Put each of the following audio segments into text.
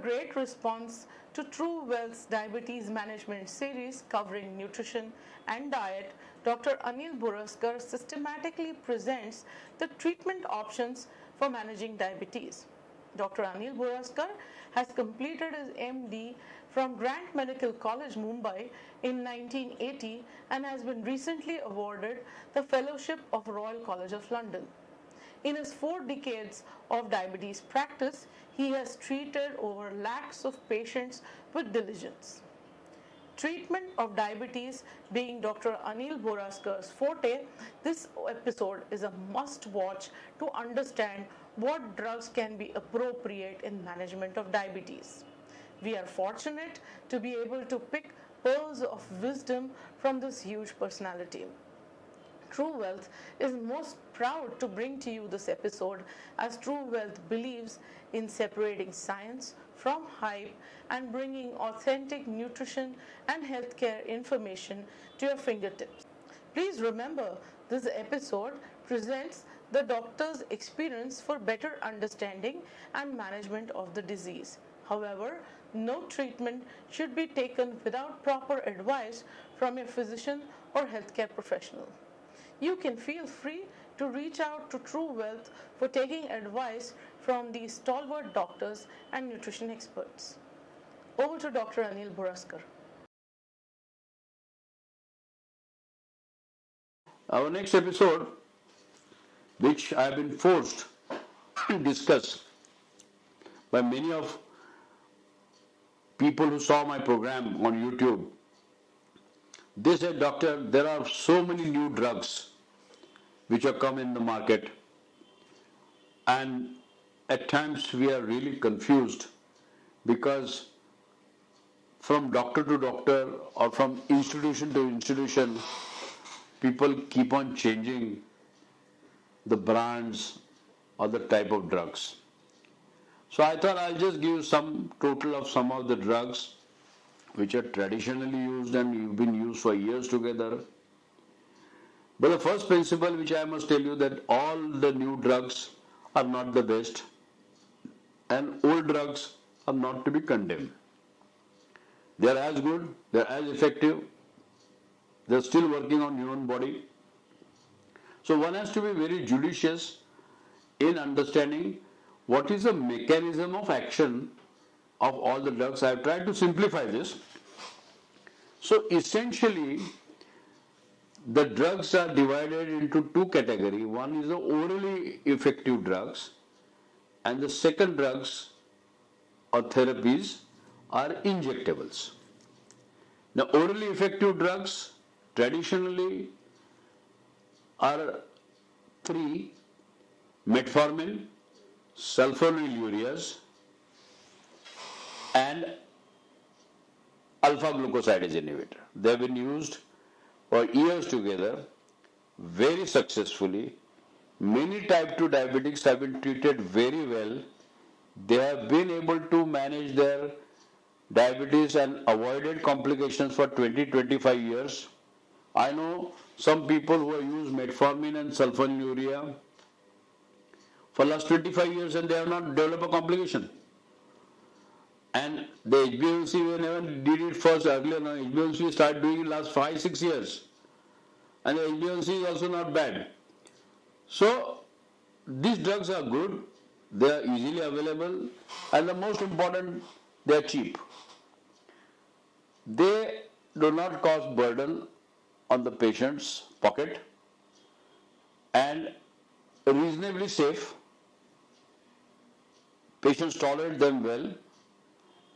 great response to Truwellth's diabetes management series covering nutrition and diet, Dr. Anil Bhoraskar systematically presents the treatment options for managing diabetes. Dr. Anil Bhoraskar has completed his MD from Grant Medical College, Mumbai in 1980 and has been recently awarded the Fellowship of Royal College of London. In his 4 decades of diabetes practice, he has treated over lakhs of patients with diligence. Treatment of diabetes being Dr. Anil Bhoraskar's forte, this episode is a must watch to understand what drugs can be appropriate in management of diabetes. We are fortunate to be able to pick pearls of wisdom from this huge personality. Truwellth is most proud to bring to you this episode as Truwellth believes in separating science from hype and bringing authentic nutrition and healthcare information to your fingertips. Please remember, this episode presents the doctor's experience for better understanding and management of the disease. However, no treatment should be taken without proper advice from a physician or healthcare professional. You can feel free to reach out to Truwellth for taking advice from these stalwart doctors and nutrition experts. Over to Dr. Anil Bhoraskar. Our next episode, which I have been forced to discuss by many of people who saw my program on YouTube. They said, Doctor, there are so many new drugs which have come in the market, and at times we are really confused because from doctor to doctor or from institution to institution, people keep on changing the brands or the type of drugs. So I thought I'll just give some total of some of the drugs which are traditionally used and have been used for years together. But the first principle which I must tell you, that all the new drugs are not the best and old drugs are not to be condemned. They are as good, they are as effective, they are still working on human body. So one has to be very judicious in understanding what is the mechanism of action of all the drugs. I have tried to simplify this. So essentially, the drugs are divided into 2 categories. One is the orally effective drugs, and the second drugs or therapies are injectables. The orally effective drugs traditionally are 3: metformin, sulfonylureas, and alpha glucosidase inhibitor. They have been used for years together very successfully. Many type 2 diabetics have been treated very well. They have been able to manage their diabetes and avoided complications for 20-25 years. I know some people who have used metformin and sulfonylurea for last 25 years and they have not developed a complication. And the HbA1c, we never did it first earlier. Now HbA1c started doing it last 5-6 years. And the HbA1c is also not bad. So these drugs are good, they are easily available, and the most important, they are cheap. They do not cause burden on the patient's pocket and reasonably safe. Patients tolerate them well,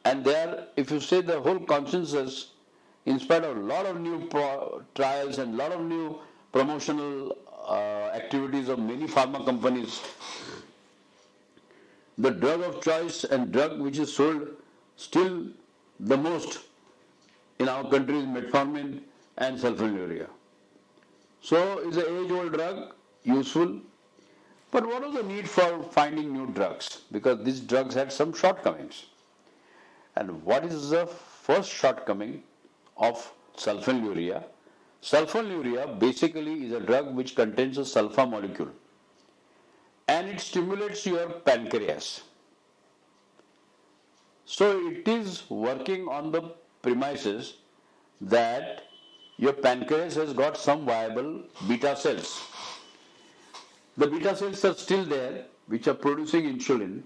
and they are, if you say the whole consensus, in spite of a lot of new trials and a lot of new promotional activities of many pharma companies, the drug of choice and drug which is sold still the most in our country is metformin and sulfonylurea. So it's an age-old drug, useful. But what was the need for finding new drugs? Because these drugs had some shortcomings. And what is the first shortcoming of sulfonylurea? Sulfonylurea basically is a drug which contains a sulfa molecule, and it stimulates your pancreas. So it is working on the premises that your pancreas has got some viable beta cells. The beta cells are still there, which are producing insulin.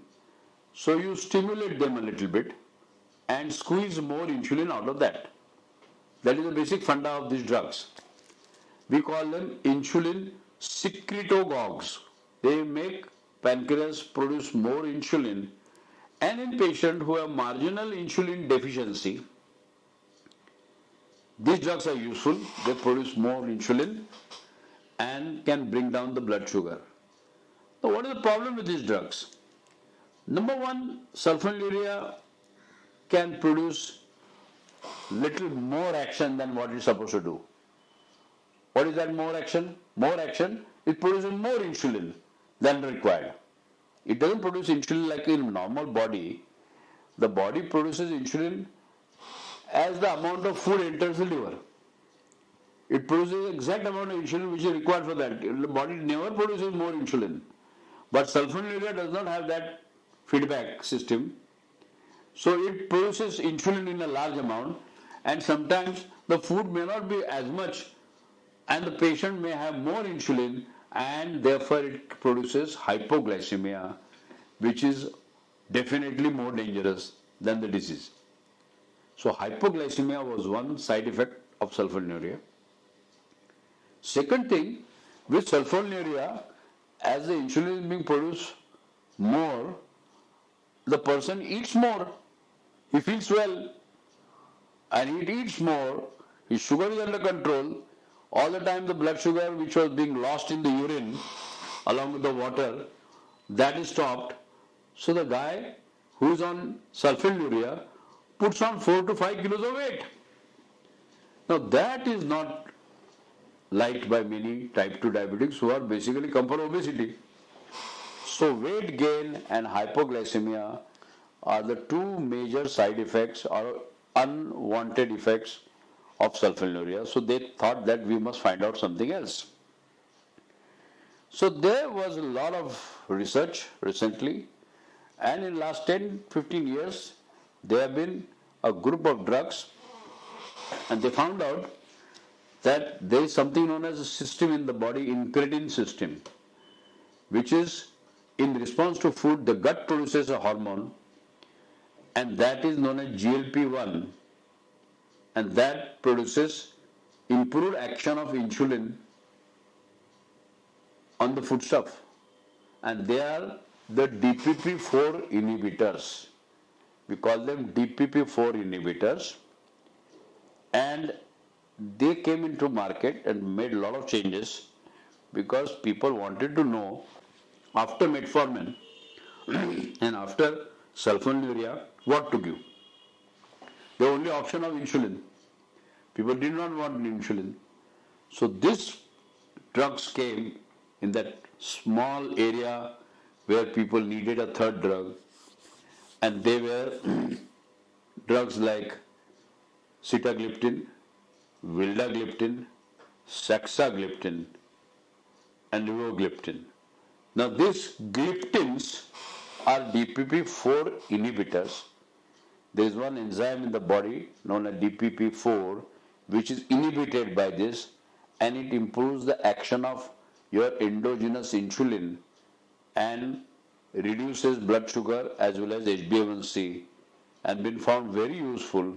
So you stimulate them a little bit and squeeze more insulin out of that. That is the basic funda of these drugs. We call them insulin secretagogues. They make pancreas produce more insulin, and in patients who have marginal insulin deficiency, these drugs are useful. They produce more insulin and can bring down the blood sugar. Now, what is the problem with these drugs? Number one, sulfonylurea can produce little more action than what it's supposed to do. What is that more action? More action, it produces more insulin than required. It doesn't produce insulin like in normal body. The body produces insulin as the amount of food enters the liver. It produces the exact amount of insulin which is required for that. The body never produces more insulin. But sulfonylurea does not have that feedback system. So it produces insulin in a large amount, and sometimes the food may not be as much, and the patient may have more insulin, and therefore it produces hypoglycemia, which is definitely more dangerous than the disease. So hypoglycemia was one side effect of sulfonylurea. Second thing, with sulfonylurea, as the insulin is being produced more, the person eats more. He feels well and he eats more. His sugar is under control. All the time the blood sugar which was being lost in the urine along with the water, that is stopped. So the guy who is on sulfonylurea puts on 4 to 5 kilos of weight. Now that is not liked by many type 2 diabetics who are basically come for obesity. So weight gain and hypoglycemia are the two major side effects or unwanted effects of sulfonylurea. So they thought that we must find out something else. So there was a lot of research recently, and in last 10-15 years there have been a group of drugs, and they found out that there is something known as a system in the body, incretin system, which is in response to food, the gut produces a hormone, and that is known as GLP-1, and that produces improved action of insulin on the foodstuff, and they are the DPP-4 inhibitors. We call them DPP-4 inhibitors, and they came into market and made a lot of changes because people wanted to know after metformin and after sulfonylurea what to give. The only option of insulin. People did not want insulin. So these drugs came in that small area where people needed a third drug, and they were drugs like sitagliptin, vildagliptin, saxagliptin, and levogliptin. Now these gliptins are DPP-4 inhibitors. There is one enzyme in the body known as DPP-4 which is inhibited by this, and it improves the action of your endogenous insulin and reduces blood sugar as well as HbA1c, and been found very useful.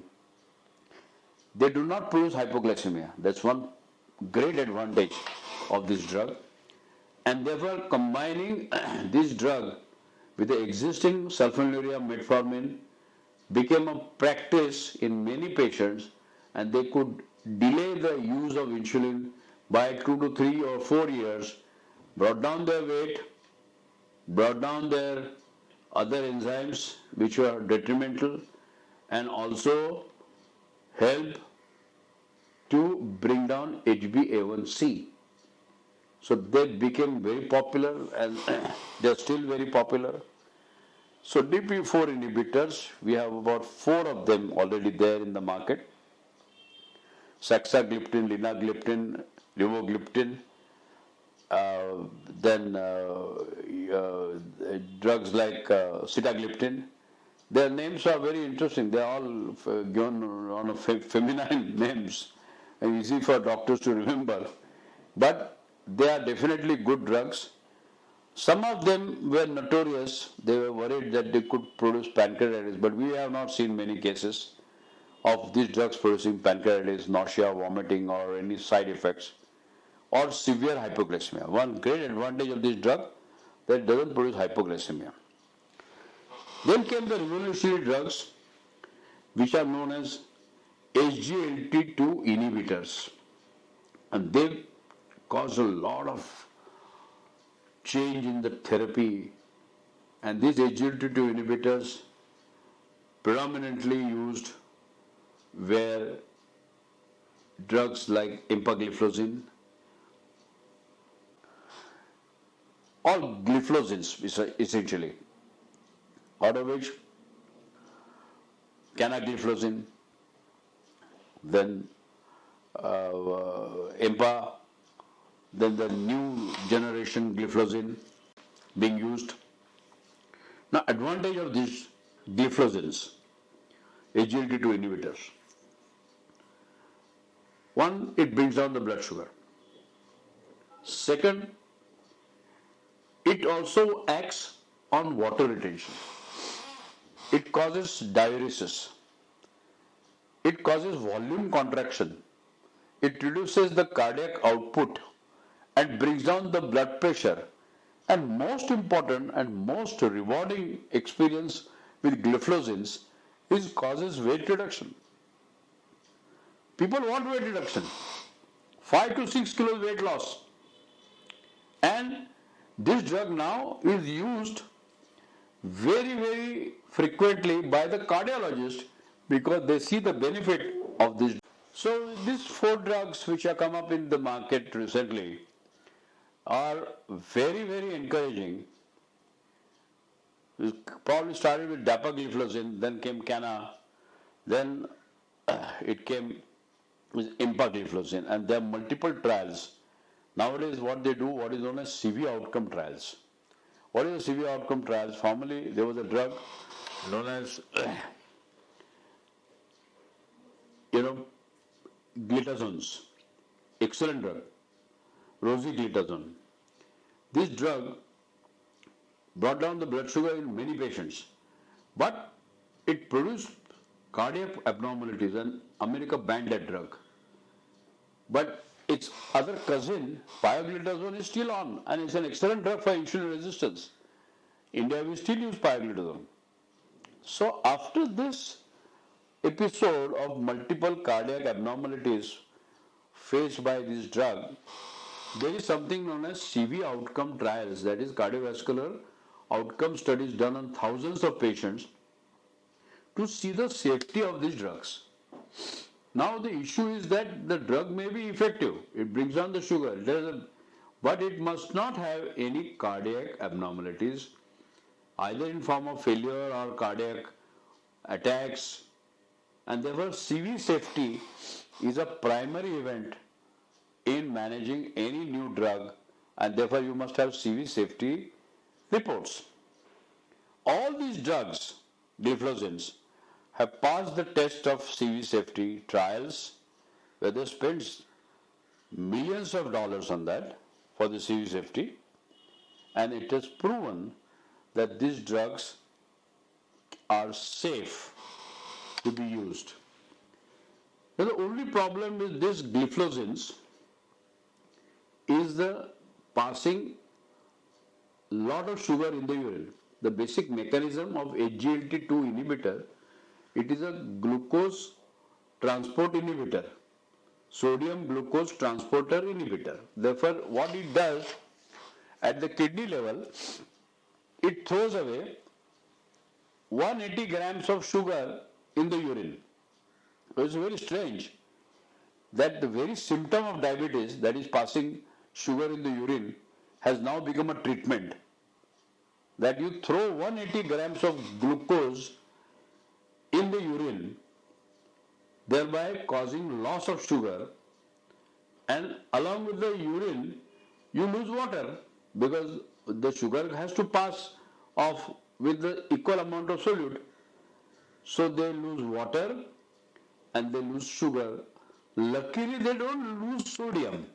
They do not produce hypoglycemia. That's one great advantage of this drug. And therefore combining this drug with the existing sulfonylurea metformin became a practice in many patients, and they could delay the use of insulin by 2 to 3 or 4 years, brought down their weight, brought down their other enzymes which were detrimental, and also help to bring down HbA1c. So they became very popular, and they are still very popular. So DPP-4 inhibitors, we have about 4 of them already there in the market. Saxagliptin, linagliptin, levogliptin, then drugs like sitagliptin, Their names are very interesting. They are all given on a feminine names, and easy for doctors to remember. But they are definitely good drugs. Some of them were notorious. They were worried that they could produce pancreatitis, but we have not seen many cases of these drugs producing pancreatitis, nausea, vomiting, or any side effects, or severe hypoglycemia. One great advantage of this drug that it doesn't produce hypoglycemia. Then came the revolutionary drugs, which are known as SGLT2 inhibitors, and they cause a lot of change in the therapy. And these SGLT2 inhibitors predominantly used were drugs like empagliflozin or gliflozins essentially, out of which canagliflozin, then EMPA, then the new generation gliflozin being used. Now, advantage of these gliflozins, SGLT2 inhibitors. One, it brings down the blood sugar. Second, it also acts on water retention. It causes diuresis. It causes volume contraction. It reduces the cardiac output and brings down the blood pressure. And most important and most rewarding experience with gliflozins is causes weight reduction. People want weight reduction, 5 to 6 kilos weight loss. And this drug now is used very, very frequently by the cardiologist because they see the benefit of this. So these 4 drugs which have come up in the market recently are very, very encouraging. We probably started with dapagliflozin, then came Cana, then it came with empagliflozin, and there are multiple trials. Nowadays what they do, what is known as CV outcome trials. What is the CV outcome trials? Formerly there was a drug known as glitazones, excellent drug, rosiglitazone. This drug brought down the blood sugar in many patients, but it produced cardiac abnormalities, and America banned that drug. But its other cousin, pioglitazone, is still on, and it's an excellent drug for insulin resistance. India, we still use pioglitazone. So after this episode of multiple cardiac abnormalities faced by this drug, there is something known as CV outcome trials, that is cardiovascular outcome studies done on thousands of patients to see the safety of these drugs. Now the issue is that the drug may be effective, it brings down the sugar, but it must not have any cardiac abnormalities, either in form of failure or cardiac attacks, and therefore CV safety is a primary event in managing any new drug, and therefore you must have CV safety reports. All these drugs, gliflozins, have passed the test of CV safety trials where they spent millions of dollars on that for the CV safety, and it has proven that these drugs are safe to be used. Now, the only problem with these gliflozins is the passing lot of sugar in the urine. The basic mechanism of SGLT2 inhibitor, it is a glucose transport inhibitor, sodium glucose transporter inhibitor. Therefore, what it does at the kidney level, it throws away 180 grams of sugar in the urine. So it's very strange that the very symptom of diabetes, that is passing sugar in the urine, has now become a treatment. That you throw 180 grams of glucose in the urine, thereby causing loss of sugar, and along with the urine you lose water because the sugar has to pass off with the equal amount of solute. So they lose water and they lose sugar. Luckily, they don't lose sodium.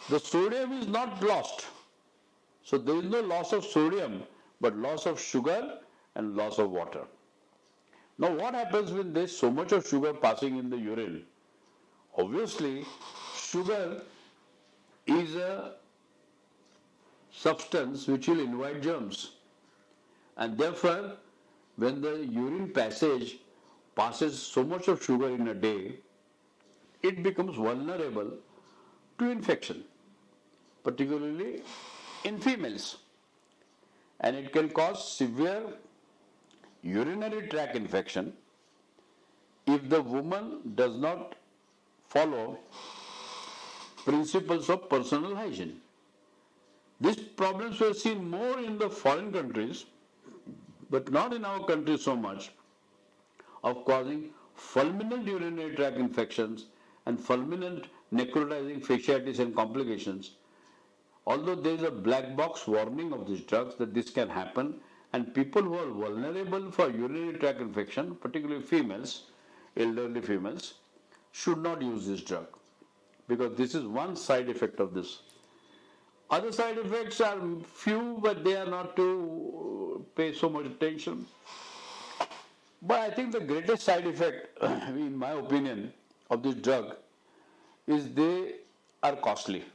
The sodium is not lost. So there is no loss of sodium, but loss of sugar and loss of water. Now what happens when there is so much of sugar passing in the urine? Obviously, sugar is a substance which will invite germs. And therefore, when the urine passage passes so much of sugar in a day, it becomes vulnerable to infection, particularly in females. And it can cause severe urinary tract infection if the woman does not follow principles of personal hygiene. These problems were seen more in the foreign countries, but not in our country so much, of causing fulminant urinary tract infections and fulminant necrotizing fasciitis and complications. Although there is a black box warning of these drugs that this can happen, and people who are vulnerable for urinary tract infection, particularly females, elderly females, should not use this drug, because this is one side effect of this. Other side effects are few, but they are not to pay so much attention. But I think the greatest side effect, in my opinion, of this drug is they are costly.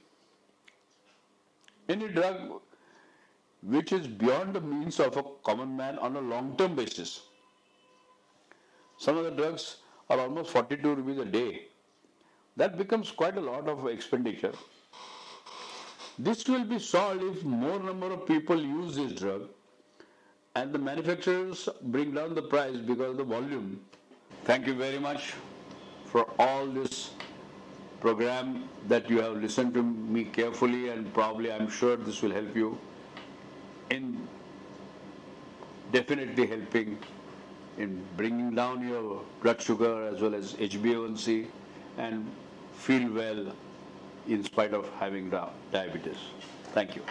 Any drug which is beyond the means of a common man on a long-term basis. Some of the drugs are almost 42 rupees a day. That becomes quite a lot of expenditure. This will be solved if more number of people use this drug and the manufacturers bring down the price because of the volume. Thank you very much for all this program that you have listened to me carefully, and probably I'm sure this will help you in definitely helping in bringing down your blood sugar as well as HbA1c and feel well in spite of having diabetes. Thank you.